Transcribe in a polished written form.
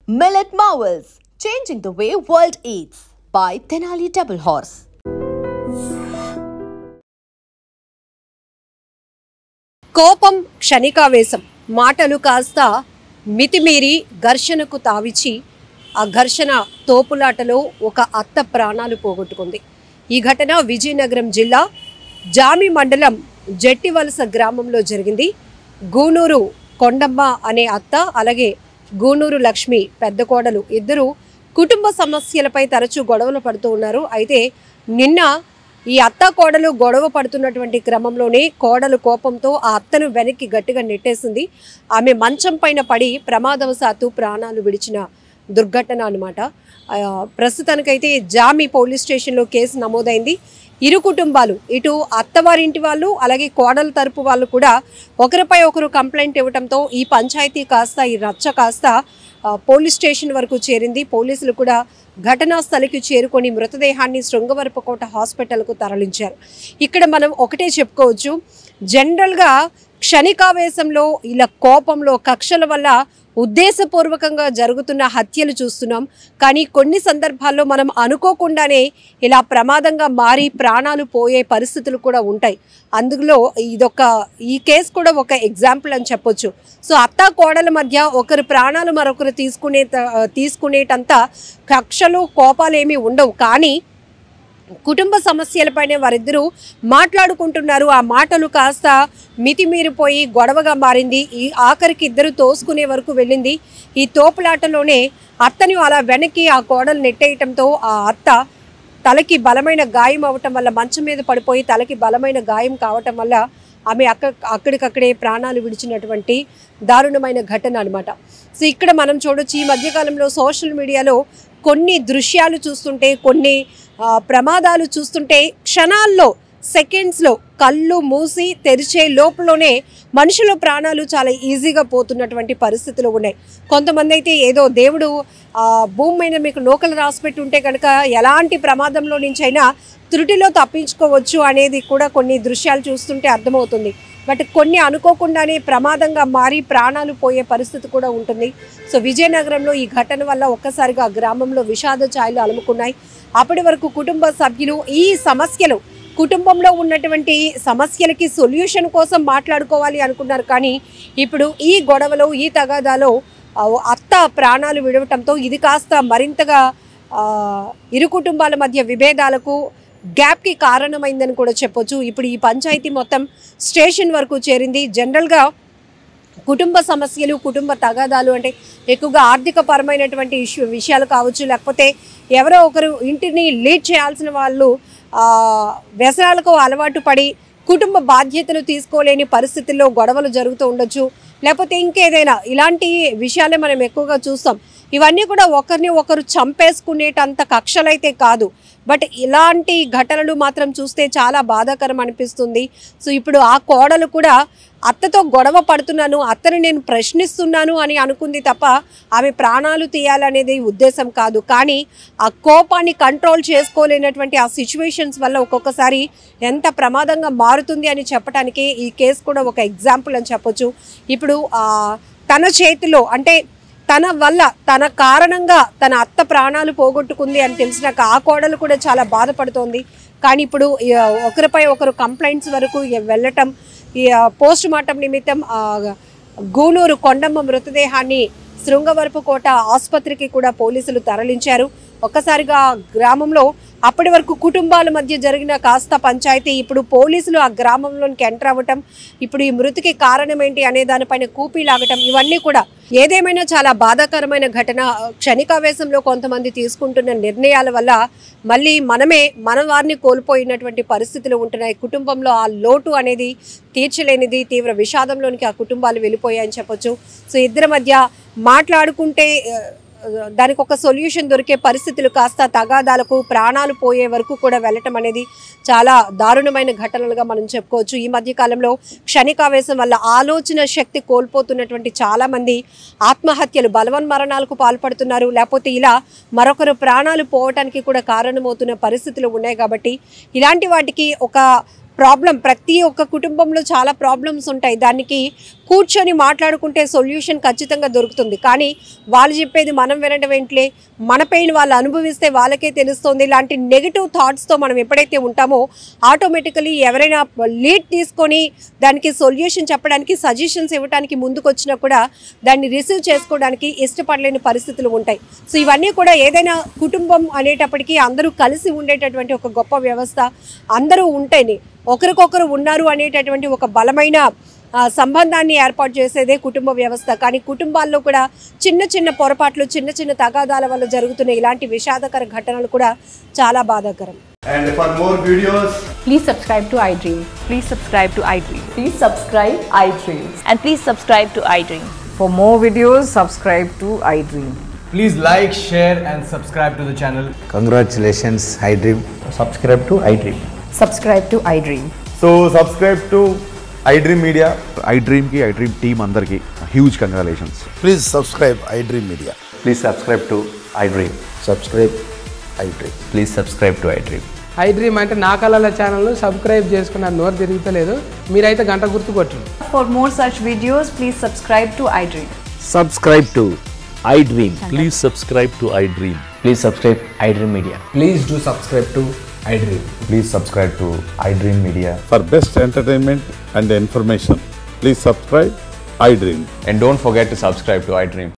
Millet Marvels, changing the way world eats by Tenali Double Horse. కోపం క్షణికావేశం మాటలు కాస్త మితిమీరి ఘర్షణకు తావిచి ఆ ఘర్షణ తోపులాటలో ఒక అత్త ప్రాణాలు పోగొట్టుకుంది. ఈ ఘటన విజయనగరం జిల్లా జామి మండలం జట్టివలస గ్రామంలో జరిగింది. గూనూరు కొండమ్మ అనే అత్త అలాగే గూనూరు లక్ష్మి పెద్ద కోడలు ఇద్దరు కుటుంబ సమస్యలపై తరచూ గొడవలు పడుతూ ఉన్నారు. అయితే నిన్న ఈ అత్త కోడలు గొడవ పడుతున్నటువంటి క్రమంలోనే కోడలు కోపంతో ఆ అత్తను వెనక్కి గట్టిగా నెట్టేసింది. ఆమె మంచం పైన పడి ప్రమాదవశాత్తు ప్రాణాలు విడిచిన దుర్ఘటన అన్నమాట. ప్రస్తుతానికైతే జామి పోలీస్ స్టేషన్లో కేసు నమోదైంది. ఇరు కుటుంబాలు ఇటు అత్తవారింటి వాళ్ళు అలాగే కోడల తరపు వాళ్ళు కూడా ఒకరిపై ఒకరు కంప్లైంట్ ఇవ్వడంతో ఈ పంచాయతీ కాస్త ఈ రచ్చ కాస్త పోలీస్ స్టేషన్ వరకు చేరింది. పోలీసులు కూడా ఘటనా స్థలికి చేరుకొని మృతదేహాన్ని శృంగవరపుకోట హాస్పిటల్కు తరలించారు. ఇక్కడ మనం ఒకటే చెప్పుకోవచ్చు, జనరల్గా క్షణికావేశంలో ఇలా కోపంలో కక్షల వల్ల ఉద్దేశపూర్వకంగా జరుగుతున్న హత్యలు చూస్తున్నాం. కానీ కొన్ని సందర్భాల్లో మనం అనుకోకుండానే ఇలా ప్రమాదంగా మారి ప్రాణాలు పోయే పరిస్థితులు కూడా ఉంటాయి. అందులో ఈ కేసు కూడా ఒక ఎగ్జాంపుల్ అని చెప్పొచ్చు. సో అత్త కోడల మధ్య ఒకరు ప్రాణాలు మరొకరు తీసుకునేటంత కక్షలు కోపాలు ఏమీ ఉండవు. కానీ కుటుంబ సమస్యలపైనే వారిద్దరూ మాట్లాడుకుంటున్నారు. ఆ మాటలు కాస్త మితిమీరిపోయి గొడవగా మారింది. ఈ ఆఖరికి ఇద్దరు తోసుకునే వరకు వెళ్ళింది. ఈ తోపులాటలోనే అత్తని అలా వెనక్కి ఆ కోడలు నెట్టేయటంతో ఆ అత్త తలకి బలమైన గాయం అవటం వల్ల మంచం మీద పడిపోయి తలకి బలమైన గాయం కావటం వల్ల ఆమె అక్కడికక్కడే ప్రాణాలు విడిచినటువంటి దారుణమైన ఘటన అనమాట. సో ఇక్కడ మనం చూడొచ్చు, ఈ మధ్యకాలంలో సోషల్ మీడియాలో కొన్ని దృశ్యాలు చూస్తుంటే, కొన్ని ప్రమాదాలు చూస్తుంటే క్షణాల్లో సెకండ్స్లో కళ్ళు మూసి తెరిచే లోపలనే మనుషుల ప్రాణాలు చాలా ఈజీగా పోతున్నటువంటి పరిస్థితులు ఉన్నాయి. కొంతమంది అయితే ఏదో దేవుడు భూమి మీద మీకు నూకలు రాసిపెట్టి ఉంటే కనుక ఎలాంటి ప్రమాదంలో నుంచైనా త్రుటిలో తప్పించుకోవచ్చు అనేది కూడా కొన్ని దృశ్యాలు చూస్తుంటే అర్థమవుతుంది. బట్ కొన్ని అనుకోకుండానే ప్రమాదంగా మారి ప్రాణాలు పోయే పరిస్థితి కూడా ఉంటుంది. సో విజయనగరంలో ఈ ఘటన వల్ల ఒక్కసారిగా గ్రామంలో విషాద ఛాయలు అలుముకున్నాయి. అప్పటి వరకు కుటుంబ సభ్యులు ఈ సమస్యలు కుటుంబంలో ఉన్నటువంటి సమస్యలకి సొల్యూషన్ కోసం మాట్లాడుకోవాలి అనుకున్నారు. కానీ ఇప్పుడు ఈ గొడవలో ఈ తగాదాలో అత్త ప్రాణాలు విడవటంతో ఇది కాస్త మరింతగా ఇరు కుటుంబాల మధ్య విభేదాలకు గ్యాప్కి కారణమైందని కూడా చెప్పొచ్చు. ఇప్పుడు ఈ పంచాయతీ మొత్తం స్టేషన్ వరకు చేరింది. జనరల్గా కుటుంబ సమస్యలు కుటుంబ తగాదాలు అంటే ఎక్కువగా ఆర్థిక పరమైనటువంటి విషయాలు కావచ్చు, లేకపోతే ఎవరో ఒకరు ఇంటిని లీడ్ చేయాల్సిన వాళ్ళు వ్యసనాలకు అలవాటు పడి కుటుంబ బాధ్యతలు తీసుకోలేని పరిస్థితుల్లో గొడవలు జరుగుతూ ఉండొచ్చు, లేకపోతే ఇంకేదైనా ఇలాంటి విషయాలే మనం ఎక్కువగా చూస్తాం. ఇవన్నీ కూడా ఒకరిని ఒకరు చంపేసుకునేటంత కక్షలైతే కాదు, బట్ ఇలాంటి ఘటనలు మాత్రం చూస్తే చాలా బాధాకరం అనిపిస్తుంది. సో ఇప్పుడు ఆ కోడలు కూడా అత్తతో గొడవ పడుతున్నాను, అత్తని నేను ప్రశ్నిస్తున్నాను అని అనుకుంది తప్ప ఆమె ప్రాణాలు తీయాలనేది ఉద్దేశం కాదు. కానీ ఆ కోపాన్ని కంట్రోల్ చేసుకోలేనటువంటి ఆ సిచ్యువేషన్స్ వల్ల ఒక్కొక్కసారి ఎంత ప్రమాదంగా మారుతుంది అని చెప్పడానికి ఈ కేసు కూడా ఒక ఎగ్జాంపుల్ అని చెప్పొచ్చు. ఇప్పుడు తన చేతిలో అంటే తన వల్ల తన కారణంగా తన అత్త ప్రాణాలు పోగొట్టుకుంది అని తెలిసినాక ఆ కోడలు కూడా చాలా బాధపడుతోంది. కానీ ఇప్పుడు ఒకరిపై ఒకరు కంప్లైంట్స్ వరకు వెళ్ళటం, ఈ పోస్ట్ మార్టం నిమిత్తం గూనూరు కొండమ్మ మృతదేహాన్ని శృంగవరపుకోట ఆసుపత్రికి కూడా పోలీసులు తరలించారు. ఒక్కసారిగా గ్రామంలో అప్పటి వరకు కుటుంబాల మధ్య జరిగిన కాస్త పంచాయతీ ఇప్పుడు పోలీసులు ఆ గ్రామంలోనికి ఎంటర్ అవ్వటం, ఇప్పుడు ఈ మృతికి కారణం ఏంటి అనే దానిపైన కూపీ లాగటం, ఇవన్నీ కూడా ఏదేమైనా చాలా బాధాకరమైన ఘటన. క్షణికావేశంలో కొంతమంది తీసుకుంటున్న నిర్ణయాల వల్ల మళ్ళీ మన వారిని కోల్పోయినటువంటి పరిస్థితులు ఉంటున్నాయి. కుటుంబంలో ఆ లోటు అనేది తీర్చలేనిది, తీవ్ర విషాదంలోనికి ఆ కుటుంబాలు వెళ్ళిపోయాయని చెప్పొచ్చు. సో ఇద్దరి మధ్య మాట్లాడుకుంటే దానికి ఒక సొల్యూషన్ దొరికే పరిస్థితులు కాస్త తగాదాలకు ప్రాణాలు పోయే వరకు కూడా వెళ్ళటం అనేది చాలా దారుణమైన ఘటనలుగా మనం చెప్పుకోవచ్చు. ఈ మధ్య కాలంలో క్షణికావేశం వల్ల ఆలోచన శక్తి కోల్పోతున్నటువంటి చాలామంది ఆత్మహత్యలు, బలవన్మరణాలకు పాల్పడుతున్నారు. లేకపోతే ఇలా మరొకరు ప్రాణాలు పోవటానికి కూడా కారణమవుతున్న పరిస్థితులు ఉన్నాయి. కాబట్టి ఇలాంటి వాటికి ఒక ప్రాబ్లం, ప్రతి ఒక్క కుటుంబంలో చాలా ప్రాబ్లమ్స్ ఉంటాయి. దానికి కూర్చొని మాట్లాడుకుంటే సొల్యూషన్ ఖచ్చితంగా దొరుకుతుంది. కానీ వాళ్ళు చెప్పేది మనం వినడం ఏంట్లే, మన పెయిన్ వాళ్ళు అనుభవిస్తే వాళ్ళకే తెలుస్తుంది. ఇలాంటి నెగిటివ్ థాట్స్తో మనం ఎప్పుడైతే ఉంటామో ఆటోమేటికలీ ఎవరైనా లీడ్ తీసుకొని దానికి సొల్యూషన్ చెప్పడానికి, సజెషన్స్ ఇవ్వడానికి ముందుకు వచ్చినా కూడా దాన్ని రిసీవ్ చేసుకోవడానికి ఇష్టపడలేని పరిస్థితులు ఉంటాయి. సో ఇవన్నీ కూడా ఏదైనా కుటుంబం అనేటప్పటికీ అందరూ కలిసి ఉండేటటువంటి ఒక గొప్ప వ్యవస్థ. అందరూ ఉంటేనే ఒకరికొకరు ఉన్నారు అనేటటువంటి ఒక బలమైన సంబంధాన్ని ఏర్పాటు చేసేదే కుటుంబ వ్యవస్థ. కానీ కుటుంబాల్లో కూడా చిన్న చిన్న పొరపాట్లు, చిన్న చిన్న తగాదాల వల్ల జరుగుతున్న ఇలాంటి విషాదకర ఘటనలు కూడా చాలా బాధాకరం. And for more videos, please subscribe to iDream. Please subscribe to iDream. Please subscribe iDream. And please subscribe to iDream. For more videos, subscribe to iDream. Please like, share and subscribe to the channel. Congratulations, iDream. subscribe to iDream. Subscribe to iDream. So subscribe to iDream Media. iDream team andarki huge congratulations. Please subscribe iDream Media. Please subscribe to iDream. Subscribe iDream. Please subscribe to iDream. iDream అంటే నా కళల channel subscribe చేసుకున్న నోరు తిరుగుతలేదు, మీరైతే గంట గుర్తు కొట్టండి. For more such videos, please subscribe to iDream. Subscribe to iDream. Please subscribe to iDream. Please subscribe iDream Media. Please do subscribe to iDream. Please subscribe to iDream Media. For best entertainment and information, please subscribe iDream. And don't forget to subscribe to iDream.